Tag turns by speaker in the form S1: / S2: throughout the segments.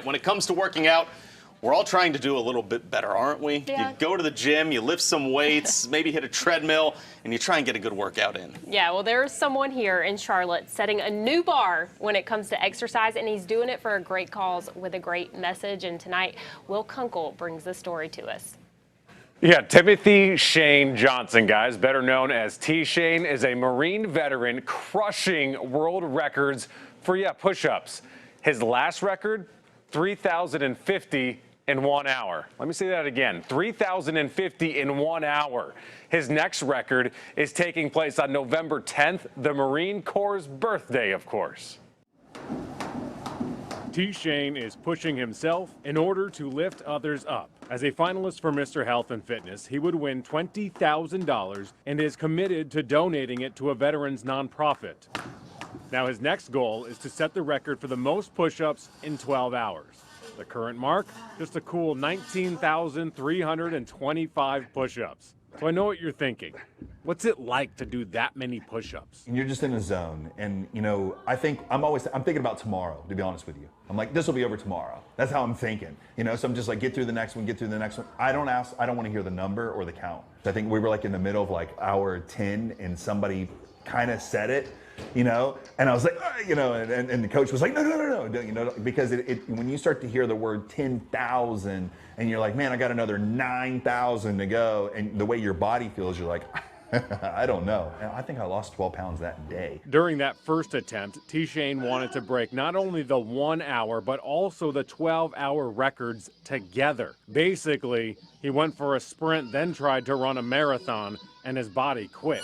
S1: When it comes to working out, we're all trying to do a little bit better, aren't we?
S2: Yeah.
S1: You go to the gym, you lift some weights, maybe hit a treadmill, and you try and get a good workout in.
S2: Yeah, well, there's someone here in Charlotte setting a new bar when it comes to exercise, and he's doing it for a great cause with a great message. And tonight, Will Kunkel brings the story to us.
S3: Yeah, Timothy Shane Johnson, guys, better known as T-Shane, is a Marine veteran crushing world records for, push-ups. His last record, 3,050 in 1 hour. Let me say that again, 3,050 in 1 hour. His next record is taking place on November 10th, the Marine Corps' birthday, of course. T-Shane is pushing himself in order to lift others up. As a finalist for Mr. Health and Fitness, he would win $20,000 and is committed to donating it to a veterans nonprofit. Now his next goal is to set the record for the most push-ups in 12 hours. The current mark, just a cool 19,325 push-ups. So I know what you're thinking. What's it like to do that many push-ups?
S4: And you're just in a zone. And I'm thinking about tomorrow, to be honest with you. I'm like, this will be over tomorrow. That's how I'm thinking. So I'm just like, get through the next one, get through the next one. I don't want to hear the number or the count. I think we were like in the middle of like hour 10 and somebody kind of said it, and I was like, and the coach was like, no, because when you start to hear the word 10,000 and you're like, man, I got another 9,000 to go, and the way your body feels, you're like, I don't know. I think I lost 12 pounds that day.
S3: During that first attempt, T-Shane wanted to break not only the 1 hour, but also the 12-hour records together. Basically, he went for a sprint, then tried to run a marathon, and his body quit.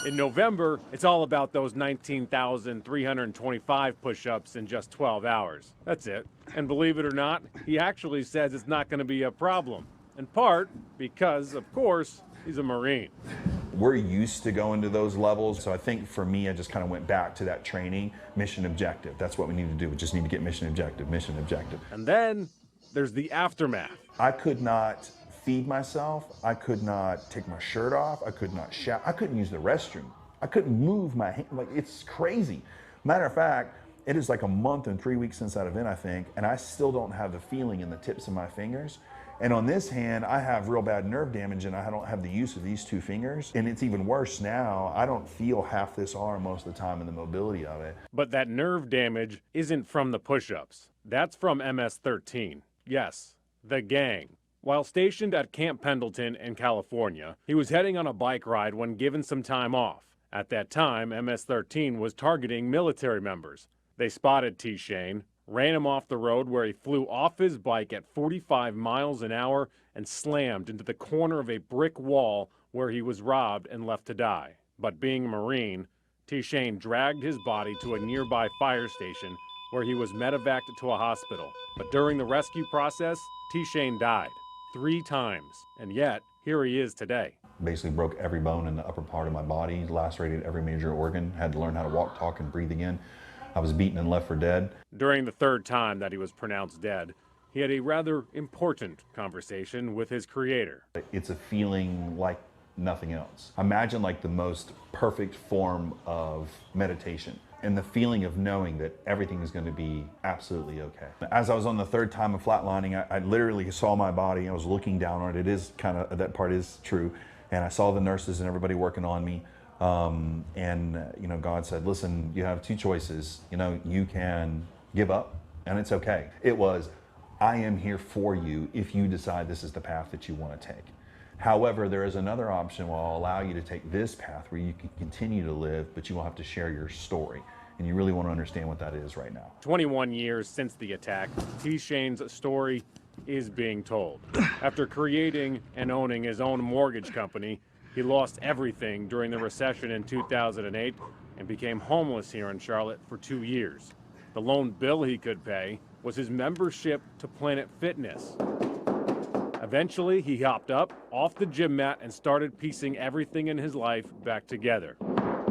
S3: In November, it's all about those 19,325 push-ups in just 12 hours. That's it. And believe it or not, he actually says it's not going to be a problem. In part because, of course, he's a Marine.
S4: We're used to going to those levels. So I think for me, I just kind of went back to that training, mission objective. That's what we need to do. We just need to get mission objective, mission objective.
S3: And then there's the aftermath.
S4: I could not feed myself. I could not take my shirt off. I could not shower. I couldn't use the restroom. I couldn't move my hand. Like, it's crazy. Matter of fact, it is like a month and 3 weeks since that event, I think, and I still don't have the feeling in the tips of my fingers. And on this hand, I have real bad nerve damage and I don't have the use of these two fingers. And it's even worse now. I don't feel half this arm most of the time in the mobility of it.
S3: But that nerve damage isn't from the push-ups. That's from MS-13. Yes, the gang. While stationed at Camp Pendleton in California, he was heading on a bike ride when given some time off. At that time, MS-13 was targeting military members. They spotted T-Shane, ran him off the road where he flew off his bike at 45 miles an hour and slammed into the corner of a brick wall where he was robbed and left to die. But being a Marine, T-Shane dragged his body to a nearby fire station where he was medevaced to a hospital. But during the rescue process, T-Shane died 3 times, and yet here he is today.
S4: Basically broke every bone in the upper part of my body, lacerated every major organ, had to learn how to walk, talk, and breathe again. I was beaten and left for dead.
S3: During the 3rd time that he was pronounced dead, he had a rather important conversation with his creator.
S4: It's a feeling like nothing else. Imagine like the most perfect form of meditation and the feeling of knowing that everything is going to be absolutely okay. As I was on the 3rd time of flatlining, I literally saw my body. I was looking down on it. It is kind of, that part is true. And I saw the nurses and everybody working on me. God said, listen, you have 2 choices. You can give up and it's okay. It was, I am here for you if you decide this is the path that you want to take. However, there is another option where I'll allow you to take this path where you can continue to live, but you will have to share your story. And you really want to understand what that is right now.
S3: 21 years since the attack, T-Shane's story is being told. After creating and owning his own mortgage company, he lost everything during the recession in 2008 and became homeless here in Charlotte for 2 years. The lone bill he could pay was his membership to Planet Fitness. Eventually, he hopped up off the gym mat and started piecing everything in his life back together.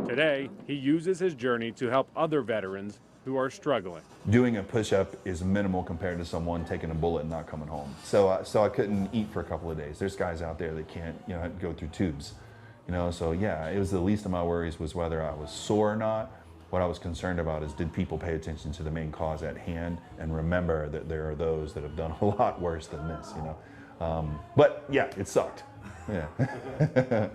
S3: Today, he uses his journey to help other veterans who are struggling.
S4: Doing a push-up is minimal compared to someone taking a bullet and not coming home. So I couldn't eat for a couple of days. There's guys out there that can't, go through tubes. So yeah, it was the least of my worries was whether I was sore or not. What I was concerned about is, did people pay attention to the main cause at hand and remember that there are those that have done a lot worse than this, you know? But yeah, it sucked. Yeah.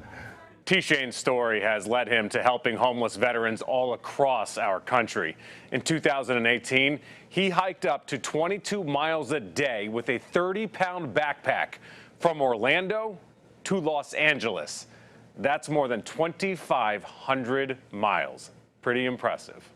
S3: T-Shane's story has led him to helping homeless veterans all across our country. In 2018, he hiked up to 22 miles a day with a 30-pound backpack from Orlando to Los Angeles. That's more than 2,500 miles. Pretty impressive.